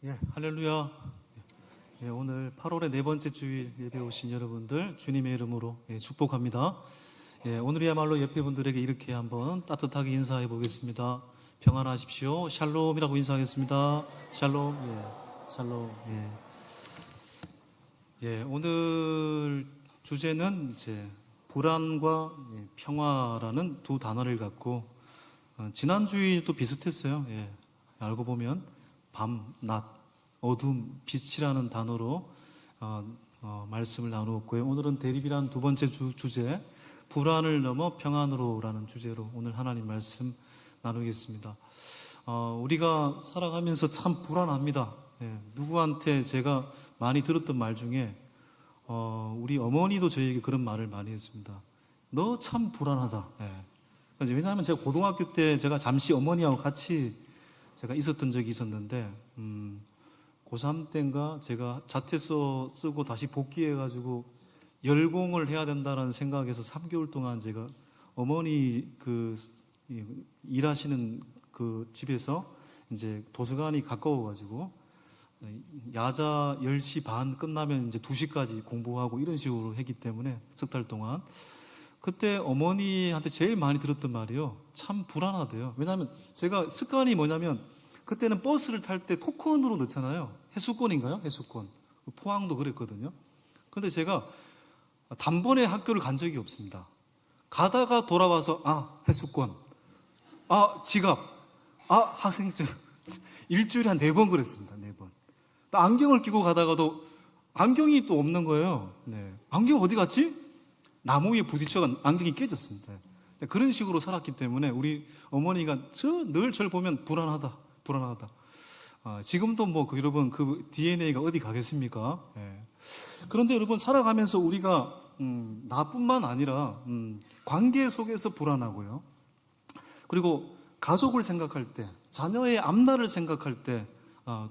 예, 할렐루야. 예, 오늘 8월의 네 번째 주일 예배 오신 여러분들 주님의 이름으로 축복합니다. 예, 오늘이야말로 옆에 분들에게 이렇게 한번 따뜻하게 인사해 보겠습니다. 평안하십시오. 샬롬이라고 인사하겠습니다. 샬롬. 예, 샬롬. 예, 오늘 주제는 이제 불안과 평화라는 두 단어를 갖고 지난 주일도 비슷했어요. 예, 알고 보면 밤, 낮, 어둠, 빛이라는 단어로 말씀을 나누었고요. 오늘은 대립이라는 두 번째 주제, 불안을 넘어 평안으로라는 주제로 오늘 하나님 말씀 나누겠습니다. 우리가 살아가면서 참 불안합니다. 예, 누구한테 제가 많이 들었던 말 중에 우리 어머니도 저에게 그런 말을 많이 했습니다. 너 참 불안하다. 예. 왜냐하면 제가 고등학교 때 제가 잠시 어머니하고 같이 제가 있었던 적이 있었는데 고3 때인가 제가 자퇴서 쓰고 다시 복귀해가지고 열공을 해야 된다는 생각에서 3개월 동안 제가 어머니 일하시는 그 집에서 이제 도서관이 가까워가지고 야자 10시 반 끝나면 이제 2시까지 공부하고 이런 식으로 했기 때문에 석 달 동안 그때 어머니한테 제일 많이 들었던 말이요. 참 불안하대요. 왜냐하면 제가 습관이 뭐냐면 그때는 버스를 탈 때 토큰으로 넣잖아요. 해수권인가요? 해수권. 포항도 그랬거든요. 그런데 제가 단번에 학교를 간 적이 없습니다. 가다가 돌아와서 해수권, 지갑, 학생증. 일주일에 한 4번 그랬습니다. 4번. 안경을 끼고 가다가도 안경이 또 없는 거예요. 네. 안경 어디 갔지? 나무 위에 부딪혀 안경이 깨졌습니다. 그런 식으로 살았기 때문에 우리 어머니가 늘 저를 보면 불안하다. 지금도 여러분 그 DNA가 어디 가겠습니까? 예. 그런데 여러분 살아가면서 우리가 나뿐만 아니라 관계 속에서 불안하고요. 그리고 가족을 생각할 때, 자녀의 앞날을 생각할 때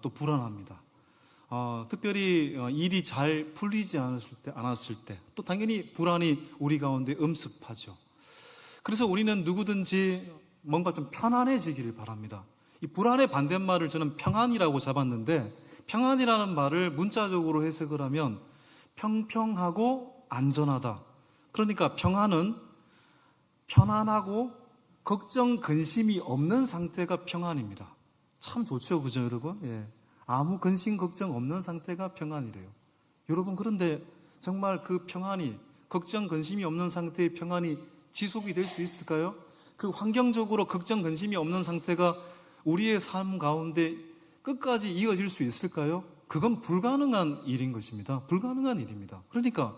또 불안합니다. 특별히 일이 잘 풀리지 않았을 때, 또 당연히 불안이 우리 가운데 엄습하죠. 그래서 우리는 누구든지 뭔가 좀 편안해지기를 바랍니다. 이 불안의 반대말을 저는 평안이라고 잡았는데, 평안이라는 말을 문자적으로 해석을 하면 평평하고 안전하다. 그러니까 평안은 편안하고 걱정, 근심이 없는 상태가 평안입니다. 참 좋죠, 그죠, 여러분? 예. 아무 근심, 걱정 없는 상태가 평안이래요. 여러분, 그런데 정말 그 평안이, 걱정, 근심이 없는 상태의 평안이 지속이 될 수 있을까요? 그 환경적으로 걱정, 근심이 없는 상태가 우리의 삶 가운데 끝까지 이어질 수 있을까요? 그건 불가능한 일인 것입니다. 불가능한 일입니다. 그러니까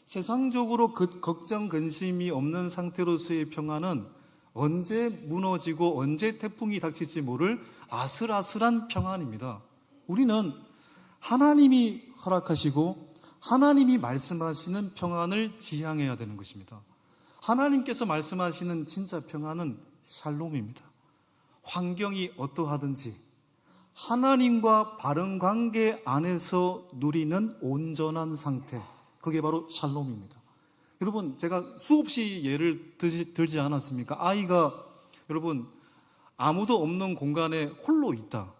세상적으로 걱정, 근심이 없는 상태로서의 평안은 언제 무너지고 언제 태풍이 닥칠지 모를 아슬아슬한 평안입니다. 우리는 하나님이 허락하시고 하나님이 말씀하시는 평안을 지향해야 되는 것입니다. 하나님께서 말씀하시는 진짜 평안은 샬롬입니다. 환경이 어떠하든지 하나님과 바른 관계 안에서 누리는 온전한 상태, 그게 바로 샬롬입니다. 여러분, 제가 수없이 예를 들지 않았습니까? 아이가 여러분 아무도 없는 공간에 홀로 있다.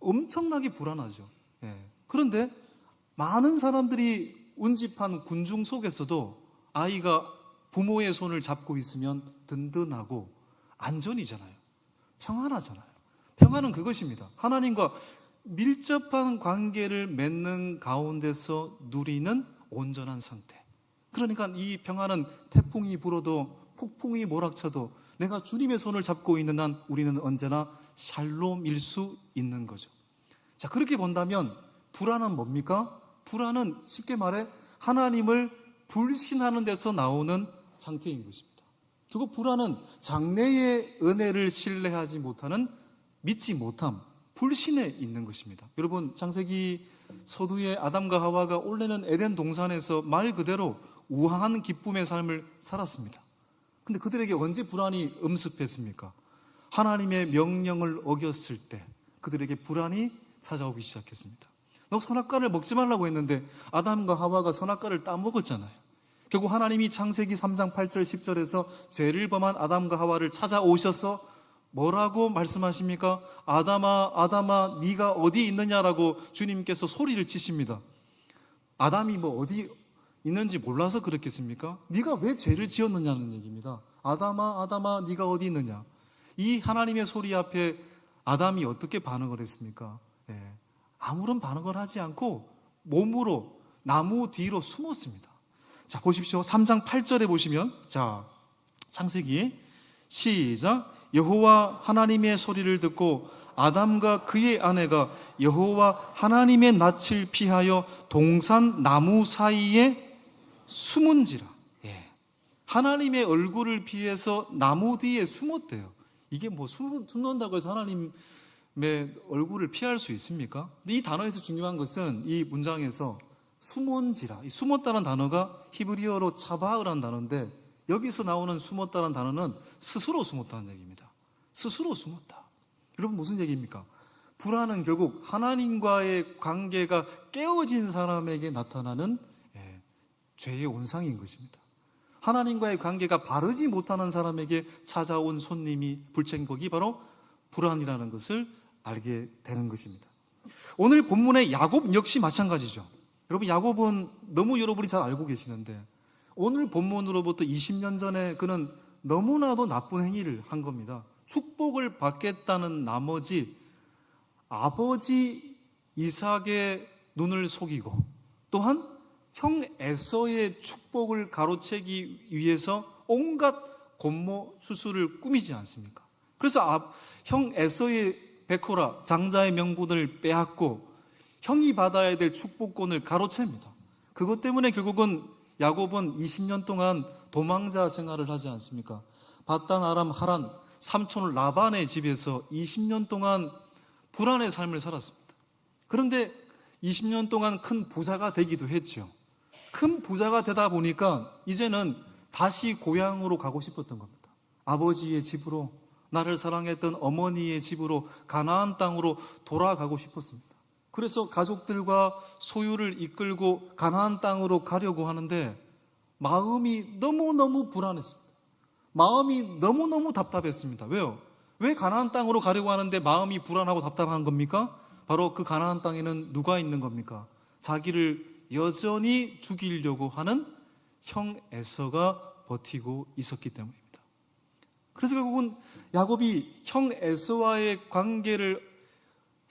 엄청나게 불안하죠. 예. 그런데 많은 사람들이 운집한 군중 속에서도 아이가 부모의 손을 잡고 있으면 든든하고 안전이잖아요. 평안하잖아요. 평안은 그것입니다. 하나님과 밀접한 관계를 맺는 가운데서 누리는 온전한 상태. 그러니까 이 평안은 태풍이 불어도 폭풍이 몰아쳐도 내가 주님의 손을 잡고 있는 한 우리는 언제나 샬롬일 수 있는 거죠. 자, 그렇게 본다면 불안은 뭡니까? 불안은 쉽게 말해 하나님을 불신하는 데서 나오는 상태인 것입니다. 결국 불안은 장래의 은혜를 신뢰하지 못하는, 믿지 못함, 불신에 있는 것입니다. 여러분, 창세기 서두에 아담과 하와가 올해는 에덴 동산에서 말 그대로 우아한 기쁨의 삶을 살았습니다. 근데 그들에게 언제 불안이 엄습했습니까? 하나님의 명령을 어겼을 때 그들에게 불안이 찾아오기 시작했습니다. 너 선악과를 먹지 말라고 했는데 아담과 하와가 선악과를 따먹었잖아요. 결국 하나님이 창세기 3장 8절 10절에서 죄를 범한 아담과 하와를 찾아오셔서 뭐라고 말씀하십니까? 아담아, 아담아, 네가 어디 있느냐라고 주님께서 소리를 치십니다. 아담이 뭐 어디 있는지 몰라서 그렇겠습니까? 네가 왜 죄를 지었느냐는 얘기입니다. 아담아, 아담아, 네가 어디 있느냐? 이 하나님의 소리 앞에 아담이 어떻게 반응을 했습니까? 아무런 반응을 하지 않고 몸으로 나무 뒤로 숨었습니다. 자, 보십시오. 3장 8절에 보시면, 자, 창세기 시작. 여호와 하나님의 소리를 듣고 아담과 그의 아내가 여호와 하나님의 낯을 피하여 동산 나무 사이에 숨은지라. 하나님의 얼굴을 피해서 나무 뒤에 숨었대요. 이게 뭐 숨는다고 해서 하나님의 얼굴을 피할 수 있습니까? 근데 이 단어에서 중요한 것은 이 문장에서 숨은지라, 이 숨었다는 단어가 히브리어로 차바흐라는 단어인데, 여기서 나오는 숨었다는 단어는 스스로 숨었다는 얘기입니다. 스스로 숨었다. 여러분, 무슨 얘기입니까? 불안은 결국 하나님과의 관계가 깨어진 사람에게 나타나는 죄의 온상인 것입니다. 하나님과의 관계가 바르지 못하는 사람에게 찾아온 손님이 불천복이 바로 불안이라는 것을 알게 되는 것입니다. 오늘 본문의 야곱 역시 마찬가지죠. 여러분, 야곱은 너무 여러분이 잘 알고 계시는데 오늘 본문으로부터 20년 전에 그는 너무나도 나쁜 행위를 한 겁니다. 축복을 받겠다는 나머지 아버지 이삭의 눈을 속이고 또한 형 에서의 축복을 가로채기 위해서 온갖 권모 수술을 꾸미지 않습니까? 그래서 형 에서의 베코라 장자의 명분을 빼앗고 형이 받아야 될 축복권을 가로챕니다. 그것 때문에 결국은 야곱은 20년 동안 도망자 생활을 하지 않습니까? 바단 아람 하란 삼촌 라반의 집에서 20년 동안 불안의 삶을 살았습니다. 그런데 20년 동안 큰 부자가 되기도 했죠. 큰 부자가 되다 보니까 이제는 다시 고향으로 가고 싶었던 겁니다. 아버지의 집으로, 나를 사랑했던 어머니의 집으로, 가나안 땅으로 돌아가고 싶었습니다. 그래서 가족들과 소유를 이끌고 가나안 땅으로 가려고 하는데 마음이 너무너무 불안했습니다. 마음이 너무너무 답답했습니다. 왜요? 왜 가나안 땅으로 가려고 하는데 마음이 불안하고 답답한 겁니까? 바로 그 가나안 땅에는 누가 있는 겁니까? 자기를 여전히 죽이려고 하는 형 에서가 버티고 있었기 때문입니다. 그래서 결국은 야곱이 형 에서와의 관계를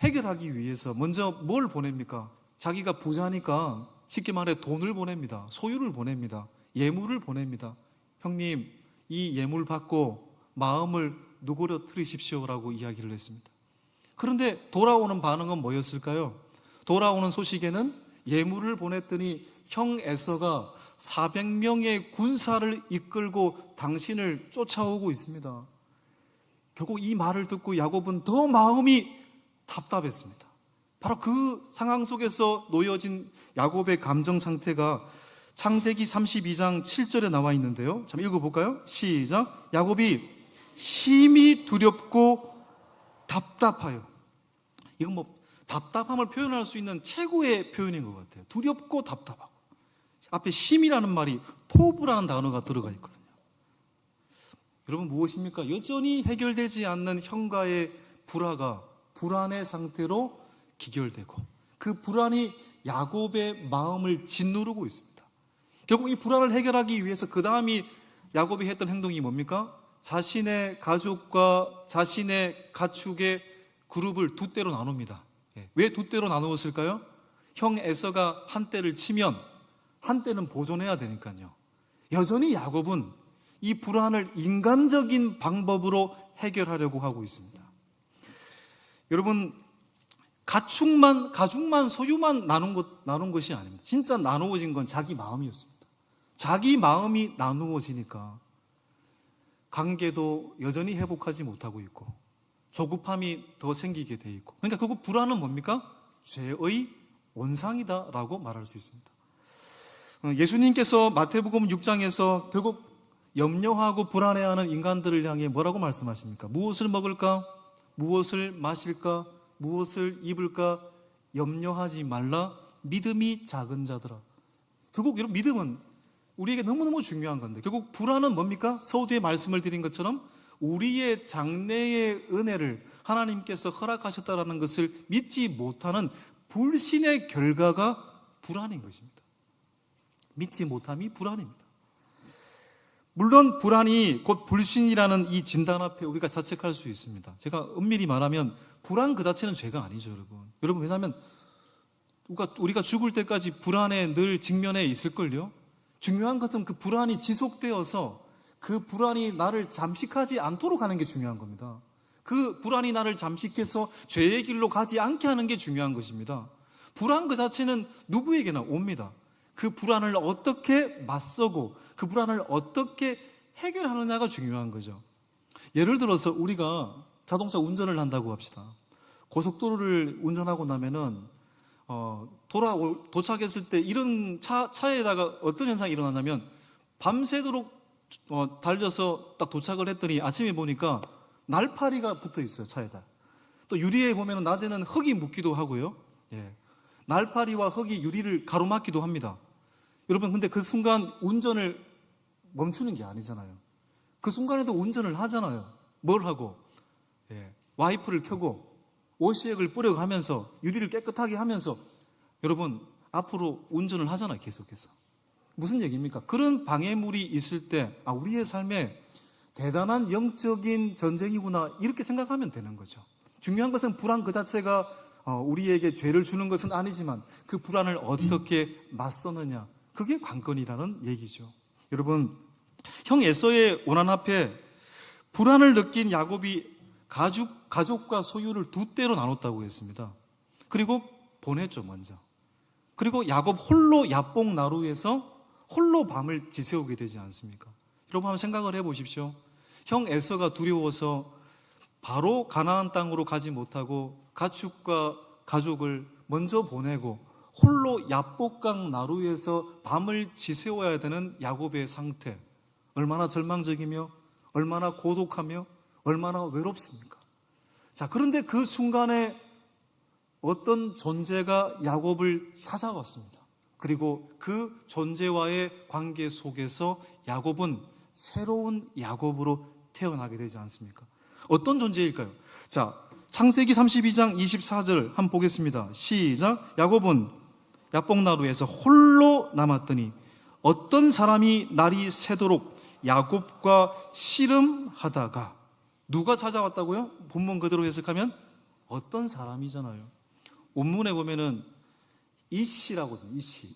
해결하기 위해서 먼저 뭘 보냅니까? 자기가 부자니까 쉽게 말해 돈을 보냅니다. 소유를 보냅니다. 예물을 보냅니다. 형님, 이 예물 받고 마음을 누그러뜨리십시오라고 이야기를 했습니다. 그런데 돌아오는 반응은 뭐였을까요? 돌아오는 소식에는 예물을 보냈더니 형 에서가 400명의 군사를 이끌고 당신을 쫓아오고 있습니다. 결국 이 말을 듣고 야곱은 더 마음이 답답했습니다. 바로 그 상황 속에서 놓여진 야곱의 감정 상태가 창세기 32장 7절에 나와 있는데요. 잠깐 읽어볼까요? 시작. 야곱이 심히 두렵고 답답하여. 이건 뭐 답답함을 표현할 수 있는 최고의 표현인 것 같아요. 두렵고 답답하고. 앞에 심이라는 말이 토부라는 단어가 들어가 있거든요. 여러분, 무엇입니까? 여전히 해결되지 않는 형과의 불화가 불안의 상태로 기결되고 그 불안이 야곱의 마음을 짓누르고 있습니다. 결국 이 불안을 해결하기 위해서 그 다음이 야곱이 했던 행동이 뭡니까? 자신의 가족과 자신의 가축의 그룹을 두 대로 나눕니다. 왜 두 대로 나누었을까요? 형 에서가 한 대를 치면 한 대는 보존해야 되니까요. 여전히 야곱은 이 불안을 인간적인 방법으로 해결하려고 하고 있습니다. 여러분, 가축만 소유만 나눈 것이 아닙니다. 진짜 나누어진 건 자기 마음이었습니다. 자기 마음이 나누어지니까 관계도 여전히 회복하지 못하고 있고 조급함이 더 생기게 돼 있고, 그러니까 그 불안은 뭡니까? 죄의 온상이다라고 말할 수 있습니다. 예수님께서 마태복음 6장에서 결국 염려하고 불안해하는 인간들을 향해 뭐라고 말씀하십니까? 무엇을 먹을까? 무엇을 마실까? 무엇을 입을까? 염려하지 말라. 믿음이 작은 자들아. 결국 여러분, 믿음은 우리에게 너무너무 중요한 건데 결국 불안은 뭡니까? 서두에 말씀을 드린 것처럼 우리의 장래의 은혜를 하나님께서 허락하셨다는 것을 믿지 못하는 불신의 결과가 불안인 것입니다. 믿지 못함이 불안입니다. 물론 불안이 곧 불신이라는 이 진단 앞에 우리가 자책할 수 있습니다. 제가 엄밀히 말하면 불안 그 자체는 죄가 아니죠, 여러분. 여러분, 왜냐하면 우리가 죽을 때까지 불안에 늘 직면해 있을걸요. 중요한 것은 그 불안이 지속되어서 그 불안이 나를 잠식하지 않도록 하는 게 중요한 겁니다. 그 불안이 나를 잠식해서 죄의 길로 가지 않게 하는 게 중요한 것입니다. 불안 그 자체는 누구에게나 옵니다. 그 불안을 어떻게 맞서고 그 불안을 어떻게 해결하느냐가 중요한 거죠. 예를 들어서 우리가 자동차 운전을 한다고 합시다. 고속도로를 운전하고 나면은 도착했을 때 이런 차에다가 어떤 현상이 일어나냐면 밤새도록 달려서 딱 도착을 했더니 아침에 보니까 날파리가 붙어 있어요, 차에다. 또 유리에 보면 낮에는 흙이 묻기도 하고요. 예. 날파리와 흙이 유리를 가로막기도 합니다. 여러분, 근데 그 순간 운전을 멈추는 게 아니잖아요. 그 순간에도 운전을 하잖아요. 뭘 하고? 예. 와이프를 켜고 오시액을 뿌려가면서 유리를 깨끗하게 하면서 여러분 앞으로 운전을 하잖아요. 계속해서. 무슨 얘기입니까? 그런 방해물이 있을 때 우리의 삶에 대단한 영적인 전쟁이구나 이렇게 생각하면 되는 거죠. 중요한 것은 불안 그 자체가 우리에게 죄를 주는 것은 아니지만 그 불안을 어떻게 맞서느냐, 그게 관건이라는 얘기죠. 여러분, 형 에서의 원한 앞에 불안을 느낀 야곱이 가족과 소유를 두 떼로 나눴다고 했습니다. 그리고 보냈죠, 먼저. 그리고 야곱 홀로 야복 나루에서 홀로 밤을 지새우게 되지 않습니까? 여러분 한번 생각을 해보십시오. 형 에서가 두려워서 바로 가나안 땅으로 가지 못하고 가축과 가족을 먼저 보내고 홀로 야복강 나루에서 밤을 지새워야 되는 야곱의 상태, 얼마나 절망적이며 얼마나 고독하며 얼마나 외롭습니까? 자, 그런데 그 순간에 어떤 존재가 야곱을 찾아왔습니다. 그리고 그 존재와의 관계 속에서 야곱은 새로운 야곱으로 태어나게 되지 않습니까? 어떤 존재일까요? 자, 창세기 32장 24절 한번 보겠습니다. 시작. 야곱은 야복나루에서 홀로 남았더니 어떤 사람이 날이 새도록 야곱과 씨름하다가, 누가 찾아왔다고요? 본문 그대로 해석하면 어떤 사람이잖아요. 원문에 보면은 이씨라고 해요.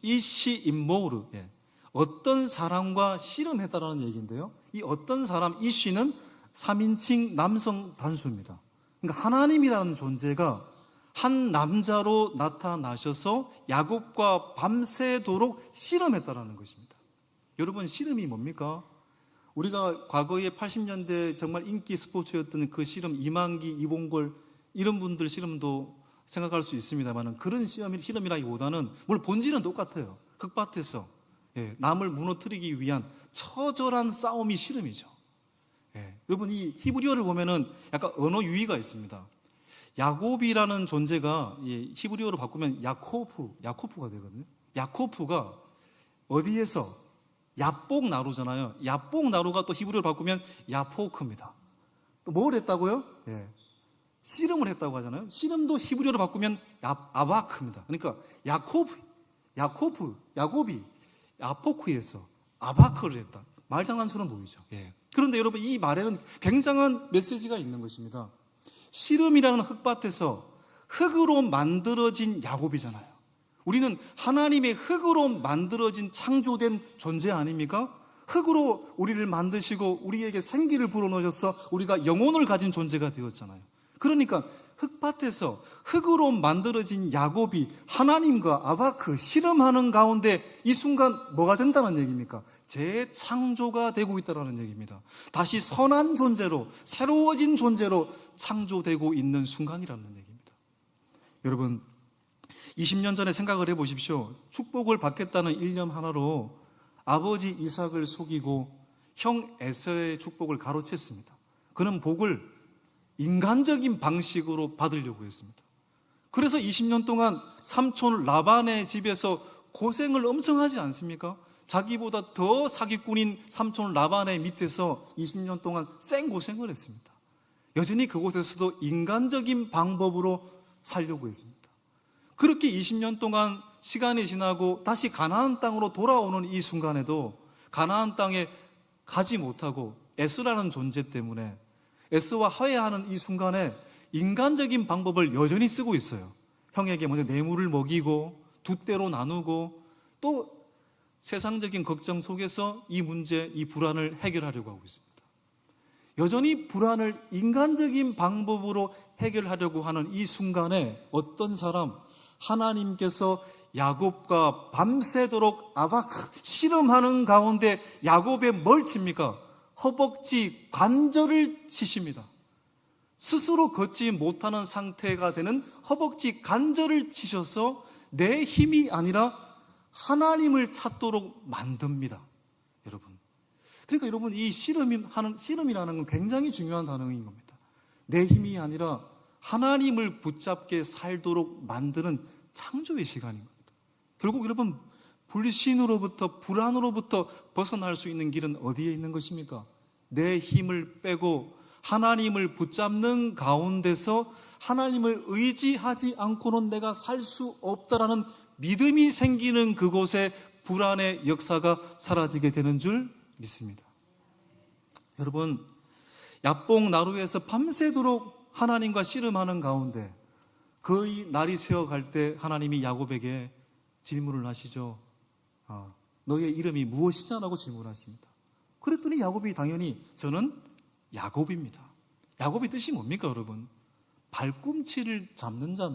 이씨 임모르. 예. 어떤 사람과 씨름했다라는 얘기인데요. 이 어떤 사람, 이씨는 3인칭 남성 단수입니다. 그러니까 하나님이라는 존재가 한 남자로 나타나셔서 야곱과 밤새도록 씨름했다라는 것입니다. 여러분, 씨름이 뭡니까? 우리가 과거에 80년대 정말 인기 스포츠였던 그 씨름, 이만기, 이봉골 이런 분들 씨름도 생각할 수 있습니다만 그런 씨름이라기보다는 물론 본질은 똑같아요. 흙밭에서 남을 무너뜨리기 위한 처절한 싸움이 씨름이죠. 여러분, 이 히브리어를 보면은 약간 언어 유희가 있습니다. 야곱이라는 존재가 히브리어로 바꾸면 야코프가 되거든요. 야코프가 어디에서? 야복 나루잖아요. 야복 나루가 또 히브리어로 바꾸면 야포크입니다. 또 뭘 했다고요? 씨름을 했다고 하잖아요. 씨름도 히브리어로 바꾸면 아바크입니다. 그러니까 야곱이 야포크에서 아바크를 했다. 말장난처럼 보이죠. 그런데 여러분, 이 말에는 굉장한 메시지가 있는 것입니다. 씨름이라는 흙밭에서 흙으로 만들어진 야곱이잖아요. 우리는 하나님의 흙으로 만들어진 창조된 존재 아닙니까? 흙으로 우리를 만드시고 우리에게 생기를 불어넣으셔서 우리가 영혼을 가진 존재가 되었잖아요. 그러니까 흙밭에서 흙으로 만들어진 야곱이 하나님과 아바크 씨름하는 가운데 이 순간 뭐가 된다는 얘기입니까? 재창조가 되고 있다는 얘기입니다. 다시 선한 존재로, 새로워진 존재로 창조되고 있는 순간이라는 얘기입니다. 여러분, 20년 전에 생각을 해보십시오. 축복을 받겠다는 일념 하나로 아버지 이삭을 속이고 형 에서의 축복을 가로챘습니다. 그는 복을 인간적인 방식으로 받으려고 했습니다. 그래서 20년 동안 삼촌 라반의 집에서 고생을 엄청 하지 않습니까? 자기보다 더 사기꾼인 삼촌 라반의 밑에서 20년 동안 생고생을 했습니다. 여전히 그곳에서도 인간적인 방법으로 살려고 했습니다. 그렇게 20년 동안 시간이 지나고 다시 가나안 땅으로 돌아오는 이 순간에도 가나안 땅에 가지 못하고 에스라는 존재 때문에 에스와 화해하는 이 순간에 인간적인 방법을 여전히 쓰고 있어요. 형에게 먼저 뇌물을 먹이고 두 때로 나누고 또 세상적인 걱정 속에서 이 문제, 이 불안을 해결하려고 하고 있습니다. 여전히 불안을 인간적인 방법으로 해결하려고 하는 이 순간에 어떤 사람, 하나님께서 야곱과 밤새도록 씨름하는 가운데 야곱의 뭘 칩니까? 허벅지 관절을 치십니다. 스스로 걷지 못하는 상태가 되는 허벅지 관절을 치셔서 내 힘이 아니라 하나님을 찾도록 만듭니다. 여러분. 그러니까 여러분, 이 씨름이라는 건 굉장히 중요한 단어인 겁니다. 내 힘이 아니라 하나님을 붙잡게 살도록 만드는 창조의 시간인 겁니다. 결국 여러분, 불신으로부터 불안으로부터 벗어날 수 있는 길은 어디에 있는 것입니까? 내 힘을 빼고 하나님을 붙잡는 가운데서 하나님을 의지하지 않고는 내가 살 수 없다라는 믿음이 생기는 그곳에 불안의 역사가 사라지게 되는 줄 믿습니다. 여러분, 야뽕나루에서 밤새도록 하나님과 씨름하는 가운데 거의 날이 새어갈 때 하나님이 야곱에게 질문을 하시죠. 너의 이름이 무엇이냐라고 질문하십니다. 그랬더니 야곱이 당연히 저는 야곱입니다. 야곱의 뜻이 뭡니까, 여러분? 발꿈치를 잡는 자,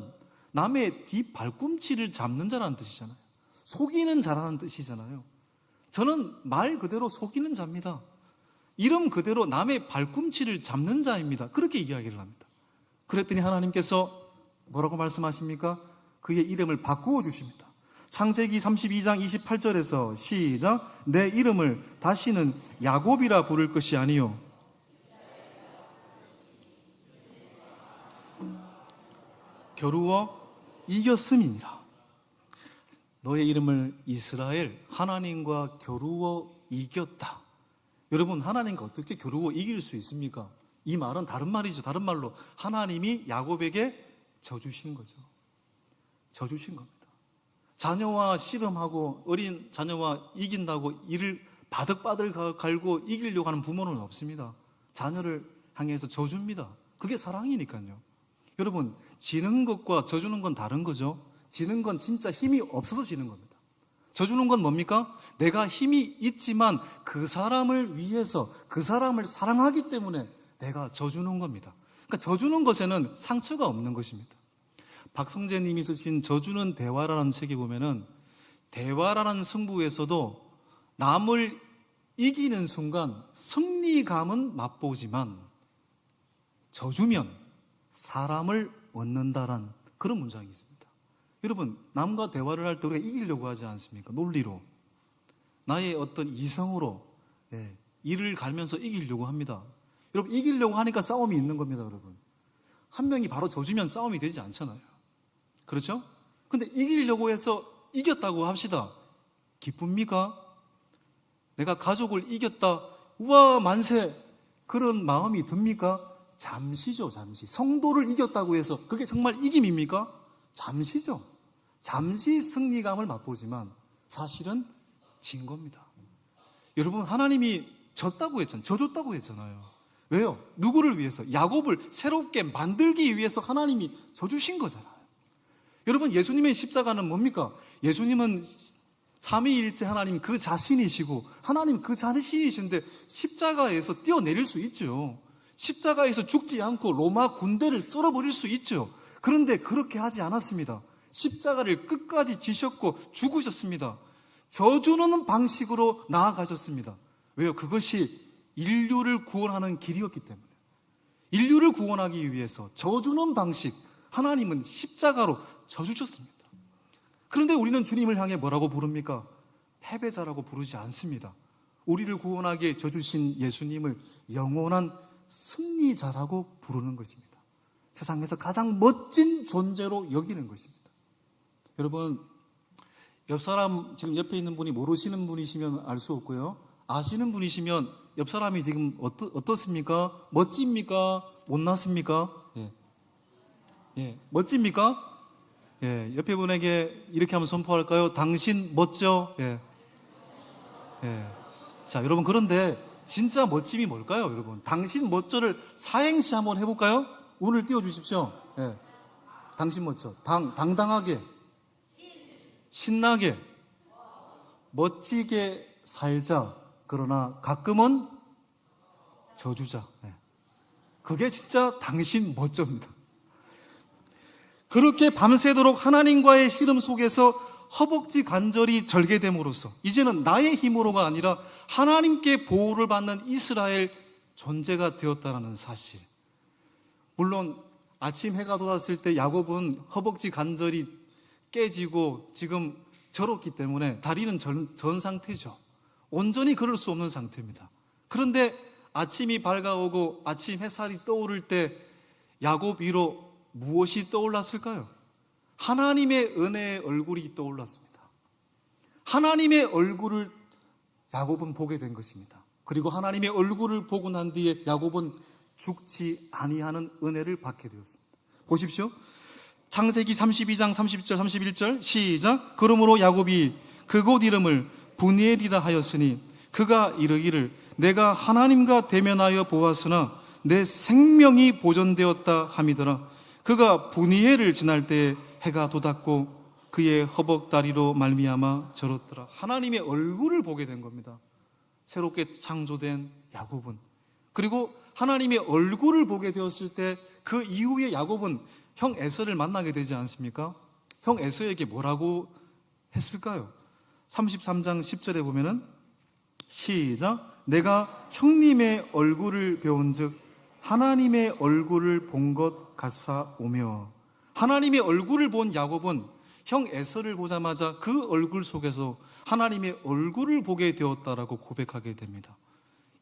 남의 뒷 발꿈치를 잡는 자라는 뜻이잖아요. 속이는 자라는 뜻이잖아요. 저는 말 그대로 속이는 자입니다. 이름 그대로 남의 발꿈치를 잡는 자입니다. 그렇게 이야기를 합니다. 그랬더니 하나님께서 뭐라고 말씀하십니까? 그의 이름을 바꾸어 주십니다. 창세기 32장 28절에서 시작. 내 이름을 다시는 야곱이라 부를 것이 아니요 겨루어 이겼음이니라. 너의 이름을 이스라엘, 하나님과 겨루어 이겼다. 여러분, 하나님과 어떻게 겨루어 이길 수 있습니까? 이 말은 다른 말이죠. 다른 말로 하나님이 야곱에게 져주신 거죠. 져주신 겁니다. 자녀와 씨름하고 어린 자녀와 이긴다고 이를 바득바득 갈고 이기려고 하는 부모는 없습니다. 자녀를 향해서 져줍니다. 그게 사랑이니까요. 여러분, 지는 것과 져주는 건 다른 거죠. 지는 건 진짜 힘이 없어서 지는 겁니다. 져주는 건 뭡니까? 내가 힘이 있지만 그 사람을 위해서 그 사람을 사랑하기 때문에 내가 져주는 겁니다. 그러니까 져주는 것에는 상처가 없는 것입니다. 박성재 님이 쓰신 져주는 대화라는 책에 보면은 대화라는 승부에서도 남을 이기는 순간 승리감은 맛보지만 져주면 사람을 얻는다란 그런 문장이 있습니다. 여러분, 남과 대화를 할 때 우리가 이기려고 하지 않습니까? 논리로, 나의 어떤 이성으로 이를 갈면서 이기려고 합니다. 여러분, 이기려고 하니까 싸움이 있는 겁니다. 여러분, 한 명이 바로 져주면 싸움이 되지 않잖아요. 그렇죠? 근데 이기려고 해서 이겼다고 합시다. 기쁩니까? 내가 가족을 이겼다, 우와 만세, 그런 마음이 듭니까? 잠시죠. 잠시. 성도를 이겼다고 해서 그게 정말 이김입니까? 잠시죠. 잠시 승리감을 맛보지만 사실은 진 겁니다. 여러분, 하나님이 졌다고 했잖아요. 져줬다고 했잖아요. 왜요? 누구를 위해서? 야곱을 새롭게 만들기 위해서 하나님이 져주신 거잖아요. 여러분, 예수님의 십자가는 뭡니까? 예수님은 삼위일체 하나님 그 자신이시고 하나님 그 자신이신데 십자가에서 뛰어내릴 수 있죠. 십자가에서 죽지 않고 로마 군대를 썰어버릴 수 있죠. 그런데 그렇게 하지 않았습니다. 십자가를 끝까지 지셨고 죽으셨습니다. 져주는 방식으로 나아가셨습니다. 왜요? 그것이 인류를 구원하는 길이었기 때문에. 인류를 구원하기 위해서 져주는 방식, 하나님은 십자가로 져주셨습니다. 그런데 우리는 주님을 향해 뭐라고 부릅니까? 패배자라고 부르지 않습니다. 우리를 구원하기에 져주신 예수님을 영원한 승리자라고 부르는 것입니다. 세상에서 가장 멋진 존재로 여기는 것입니다. 여러분, 옆 사람 지금 옆에 있는 분이 모르시는 분이시면 알 수 없고요. 아시는 분이시면 옆 사람이 지금 어떻습니까? 멋집니까? 못났습니까? 예. 예. 멋집니까? 예. 옆에 분에게 이렇게 한번 선포할까요? 당신 멋져? 예. 예. 자, 여러분, 그런데 진짜 멋짐이 뭘까요, 여러분? 당신 멋져를 사행시 한번 해볼까요? 운을 띄워주십시오. 예. 당신 멋져. 당당하게, 신나게, 멋지게 살자. 그러나 가끔은 저주자. 예. 그게 진짜 당신 멋져입니다. 그렇게 밤새도록 하나님과의 씨름 속에서 허벅지 간절히 절개됨으로써 이제는 나의 힘으로가 아니라 하나님께 보호를 받는 이스라엘 존재가 되었다는 사실. 물론 아침 해가 돋았을 때 야곱은 허벅지 관절이 깨지고 지금 절었기 때문에 다리는 전 상태죠. 온전히 걸을 수 없는 상태입니다. 그런데 아침이 밝아오고 아침 햇살이 떠오를 때 야곱 위로 무엇이 떠올랐을까요? 하나님의 은혜의 얼굴이 떠올랐습니다. 하나님의 얼굴을 야곱은 보게 된 것입니다. 그리고 하나님의 얼굴을 보고 난 뒤에 야곱은 죽지 아니하는 은혜를 받게 되었습니다. 보십시오. 창세기 32장 30절 31절 시작. 그러므로 야곱이 그곳 이름을 브니엘이라 하였으니 그가 이르기를 내가 하나님과 대면하여 보았으나 내 생명이 보존되었다 함이더라. 그가 브니엘을 지날 때에 해가 돋았고 그의 허벅다리로 말미암아 절었더라. 하나님의 얼굴을 보게 된 겁니다. 새롭게 창조된 야곱은. 그리고 하나님의 얼굴을 보게 되었을 때 그 이후에 야곱은 형 에서를 만나게 되지 않습니까? 형 에서에게 뭐라고 했을까요? 33장 10절에 보면은 시작. 내가 형님의 얼굴을 배운즉 하나님의 얼굴을 본 것 같사오며. 하나님의 얼굴을 본 야곱은 형 에서를 보자마자 그 얼굴 속에서 하나님의 얼굴을 보게 되었다라고 고백하게 됩니다.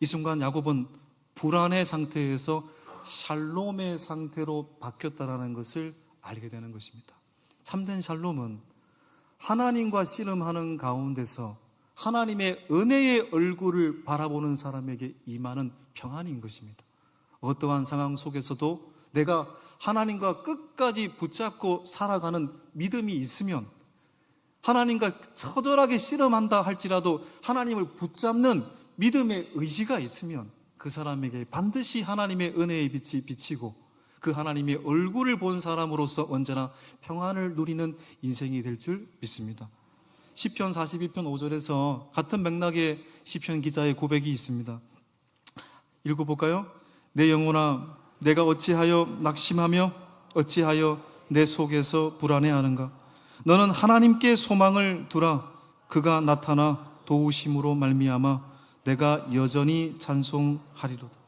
이 순간 야곱은 불안의 상태에서 샬롬의 상태로 바뀌었다는 것을 알게 되는 것입니다. 참된 샬롬은 하나님과 씨름하는 가운데서 하나님의 은혜의 얼굴을 바라보는 사람에게 임하는 평안인 것입니다. 어떠한 상황 속에서도 내가 하나님과 끝까지 붙잡고 살아가는 믿음이 있으면, 하나님과 처절하게 씨름한다 할지라도 하나님을 붙잡는 믿음의 의지가 있으면 그 사람에게 반드시 하나님의 은혜의 빛이 비치고 그 하나님의 얼굴을 본 사람으로서 언제나 평안을 누리는 인생이 될 줄 믿습니다. 시편 42편 5절에서 같은 맥락의 시편 기자의 고백이 있습니다. 읽어볼까요? 내 영혼아 내가 어찌하여 낙심하며 어찌하여 내 속에서 불안해하는가? 너는 하나님께 소망을 두라. 그가 나타나 도우심으로 말미암아 내가 여전히 찬송하리로다.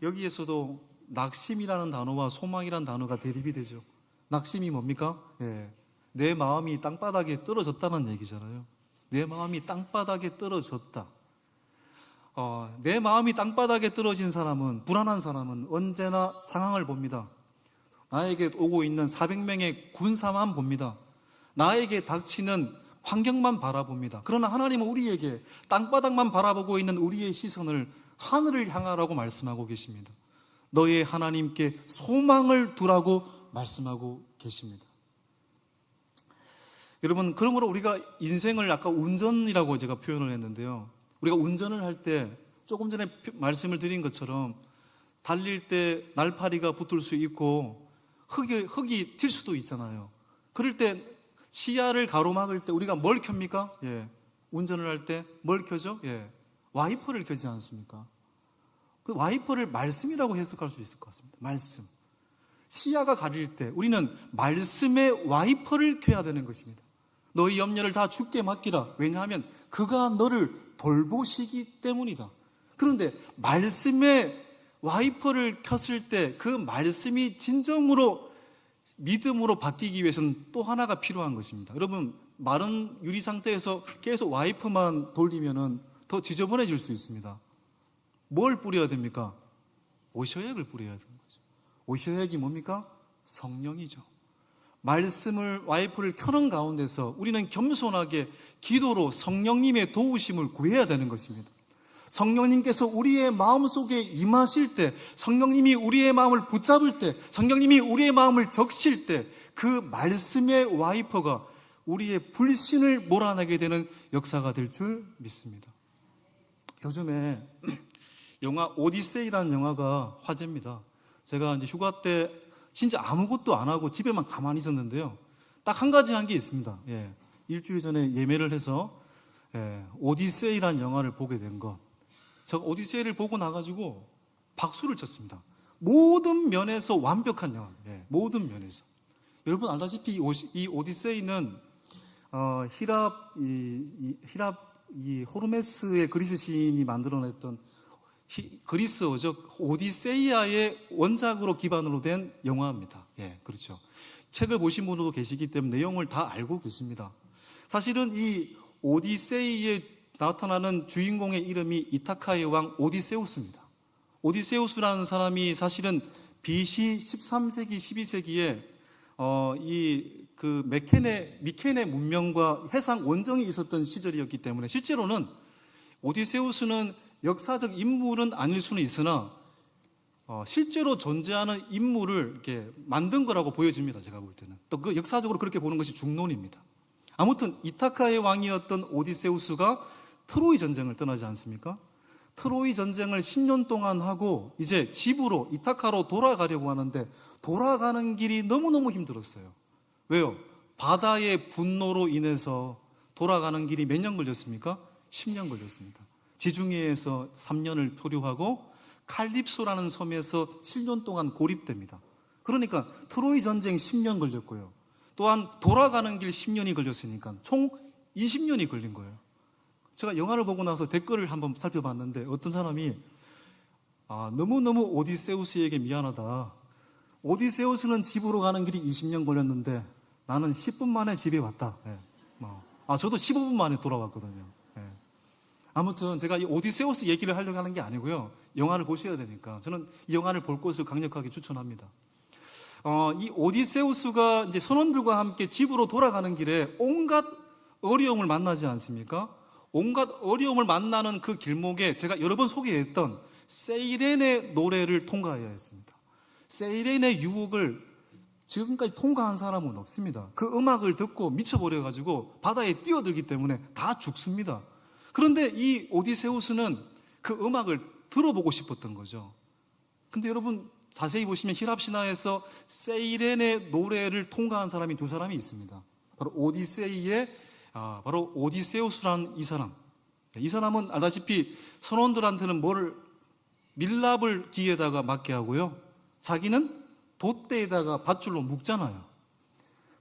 여기에서도 낙심이라는 단어와 소망이라는 단어가 대립이 되죠. 낙심이 뭡니까? 예, 내 마음이 땅바닥에 떨어졌다는 얘기잖아요. 내 마음이 땅바닥에 떨어졌다. 내 마음이 땅바닥에 떨어진 사람은, 불안한 사람은 언제나 상황을 봅니다. 나에게 오고 있는 400명의 군사만 봅니다. 나에게 닥치는 환경만 바라봅니다. 그러나 하나님은 우리에게 땅바닥만 바라보고 있는 우리의 시선을 하늘을 향하라고 말씀하고 계십니다. 너의 하나님께 소망을 두라고 말씀하고 계십니다. 여러분, 그러므로 우리가 인생을 아까 운전이라고 제가 표현을 했는데요. 우리가 운전을 할 때 조금 전에 말씀을 드린 것처럼 달릴 때 날파리가 붙을 수 있고 흙이 튈 수도 있잖아요. 그럴 때 시야를 가로막을 때 우리가 뭘 켭니까? 예. 운전을 할 때 뭘 켜죠? 예. 와이퍼를 켜지 않습니까? 그 와이퍼를 말씀이라고 해석할 수 있을 것 같습니다. 말씀. 시야가 가릴 때 우리는 말씀의 와이퍼를 켜야 되는 것입니다. 너희 염려를 다 주께 맡기라. 왜냐하면 그가 너를 돌보시기 때문이다. 그런데 말씀의 와이퍼를 켰을 때 그 말씀이 진정으로 믿음으로 바뀌기 위해서는 또 하나가 필요한 것입니다. 여러분, 마른 유리 상태에서 계속 와이퍼만 돌리면은 더 지저분해질 수 있습니다. 뭘 뿌려야 됩니까? 오셔액을 뿌려야 되는 거죠. 오셔액이 뭡니까? 성령이죠. 말씀을 와이프를 켜는 가운데서 우리는 겸손하게 기도로 성령님의 도우심을 구해야 되는 것입니다. 성령님께서 우리의 마음속에 임하실 때, 성령님이 우리의 마음을 붙잡을 때, 성령님이 우리의 마음을 적실 때 그 말씀의 와이퍼가 우리의 불신을 몰아내게 되는 역사가 될 줄 믿습니다. 요즘에 영화 오디세이라는 영화가 화제입니다. 제가 이제 휴가 때 진짜 아무것도 안 하고 집에만 가만히 있었는데요. 딱 한 가지 한 게 있습니다. 일주일 전에 예매를 해서 오디세이라는 영화를 보게 된 것. 제가 오디세이를 보고 나가지고 박수를 쳤습니다. 모든 면에서 완벽한 영화. 모든 면에서. 여러분 알다시피 이 오디세이는 히랍 호르메스의 그리스 시인이 만들어냈던 그리스어죠. 오디세이아의 원작으로 기반으로 된 영화입니다. 그렇죠. 책을 보신 분들도 계시기 때문에 내용을 다 알고 계십니다. 사실은 이 오디세이에 나타나는 주인공의 이름이 이타카의 왕 오디세우스입니다. 오디세우스라는 사람이 사실은 BC 13세기, 12세기에 미케네 문명과 해상 원정이 있었던 시절이었기 때문에 실제로는 오디세우스는 역사적 인물은 아닐 수는 있으나 실제로 존재하는 인물을 이렇게 만든 거라고 보여집니다. 제가 볼 때는 또 그 역사적으로 그렇게 보는 것이 중론입니다. 아무튼 이타카의 왕이었던 오디세우스가 트로이 전쟁을 떠나지 않습니까? 트로이 전쟁을 10년 동안 하고 이제 집으로 이타카로 돌아가려고 하는데 돌아가는 길이 너무너무 힘들었어요. 왜요? 바다의 분노로 인해서 돌아가는 길이 몇 년 걸렸습니까? 10년 걸렸습니다. 지중해에서 3년을 표류하고 칼립소라는 섬에서 7년 동안 고립됩니다. 그러니까 트로이 전쟁 10년 걸렸고요. 또한 돌아가는 길 10년이 걸렸으니까 총 20년이 걸린 거예요. 제가 영화를 보고 나서 댓글을 한번 살펴봤는데 어떤 사람이 너무너무 오디세우스에게 미안하다. 오디세우스는 집으로 가는 길이 20년 걸렸는데 나는 10분 만에 집에 왔다. 저도 15분 만에 돌아왔거든요. 아무튼 제가 이 오디세우스 얘기를 하려고 하는 게 아니고요. 영화를 보셔야 되니까 저는 이 영화를 볼 것을 강력하게 추천합니다. 이 오디세우스가 이제 선원들과 함께 집으로 돌아가는 길에 온갖 어려움을 만나지 않습니까? 온갖 어려움을 만나는 그 길목에 제가 여러 번 소개했던 세이렌의 노래를 통과해야 했습니다. 세이렌의 유혹을 지금까지 통과한 사람은 없습니다. 그 음악을 듣고 미쳐버려가지고 바다에 뛰어들기 때문에 다 죽습니다. 그런데 이 오디세우스는 그 음악을 들어보고 싶었던 거죠. 근데 여러분 자세히 보시면 히랍 신화에서 세이렌의 노래를 통과한 사람이 두 사람이 있습니다. 바로 바로 오디세우스라는 이 사람. 이 사람은 알다시피 선원들한테는 밀랍을 귀에다가 맞게 하고요. 자기는 돛대에다가 밧줄로 묶잖아요.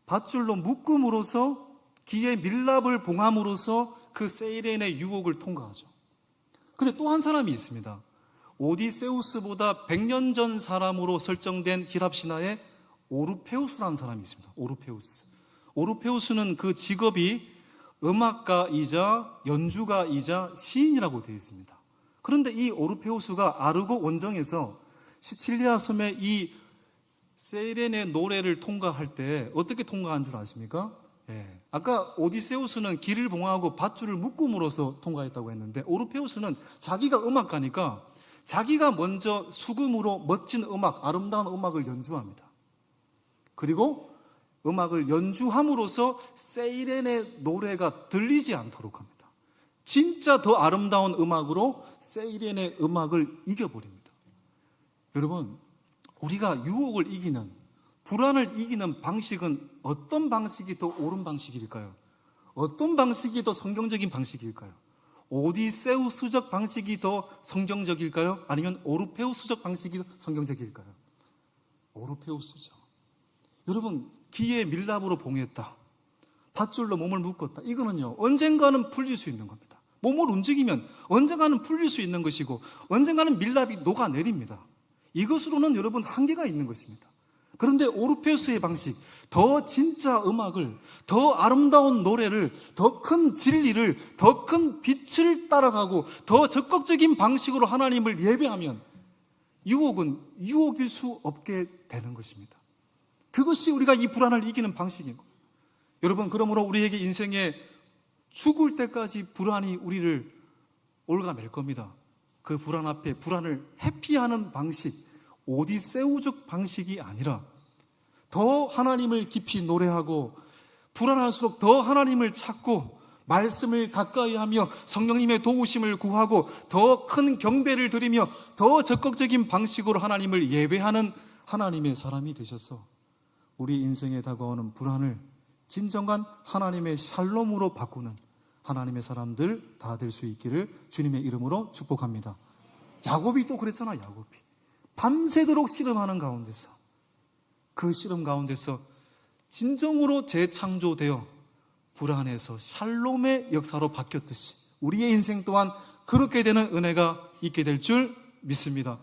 밧줄로 묶음으로써 귀에 밀랍을 봉함으로써 그 세이렌의 유혹을 통과하죠. 근데 또 한 사람이 있습니다. 오디세우스보다 100년 전 사람으로 설정된 히랍 신화에 오르페우스라는 사람이 있습니다. 오르페우스는 그 직업이 음악가이자 연주가이자 시인이라고 되어 있습니다. 그런데 이 오르페우스가 아르고 원정에서 시칠리아 섬의 이 세이렌의 노래를 통과할 때 어떻게 통과한 줄 아십니까? 아까 오디세우스는 길을 봉하고 밧줄을 묶음으로써 통과했다고 했는데 오르페우스는 자기가 음악가니까 자기가 먼저 수금으로 멋진 음악, 아름다운 음악을 연주합니다. 그리고 음악을 연주함으로써 세이렌의 노래가 들리지 않도록 합니다. 진짜 더 아름다운 음악으로 세이렌의 음악을 이겨버립니다. 여러분, 우리가 유혹을 이기는, 불안을 이기는 방식은 어떤 방식이 더 옳은 방식일까요? 어떤 방식이 더 성경적인 방식일까요? 오디세우스적 방식이 더 성경적일까요? 아니면 오르페우스적 방식이 더 성경적일까요? 오르페우스죠. 여러분, 귀에 밀랍으로 봉했다. 밧줄로 몸을 묶었다. 이거는요, 언젠가는 풀릴 수 있는 겁니다. 몸을 움직이면 언젠가는 풀릴 수 있는 것이고 언젠가는 밀랍이 녹아내립니다. 이것으로는 여러분 한계가 있는 것입니다. 그런데 오르페우스의 방식, 더 진짜 음악을, 더 아름다운 노래를, 더 큰 진리를, 더 큰 빛을 따라가고 더 적극적인 방식으로 하나님을 예배하면 유혹은 유혹일 수 없게 되는 것입니다. 그것이 우리가 이 불안을 이기는 방식인 거예요. 여러분, 그러므로 우리에게 인생에 죽을 때까지 불안이 우리를 올가맬 겁니다. 그 불안 앞에 불안을 회피하는 방식, 오디세우적 방식이 아니라 더 하나님을 깊이 노래하고 불안할수록 더 하나님을 찾고 말씀을 가까이 하며 성령님의 도우심을 구하고 더 큰 경배를 드리며 더 적극적인 방식으로 하나님을 예배하는 하나님의 사람이 되셔서 우리 인생에 다가오는 불안을 진정한 하나님의 샬롬으로 바꾸는 하나님의 사람들 다 될 수 있기를 주님의 이름으로 축복합니다. 야곱이 또 그랬잖아. 야곱이 밤새도록 씨름하는 가운데서, 그 씨름 가운데서 진정으로 재창조되어 불안에서 샬롬의 역사로 바뀌었듯이 우리의 인생 또한 그렇게 되는 은혜가 있게 될 줄 믿습니다.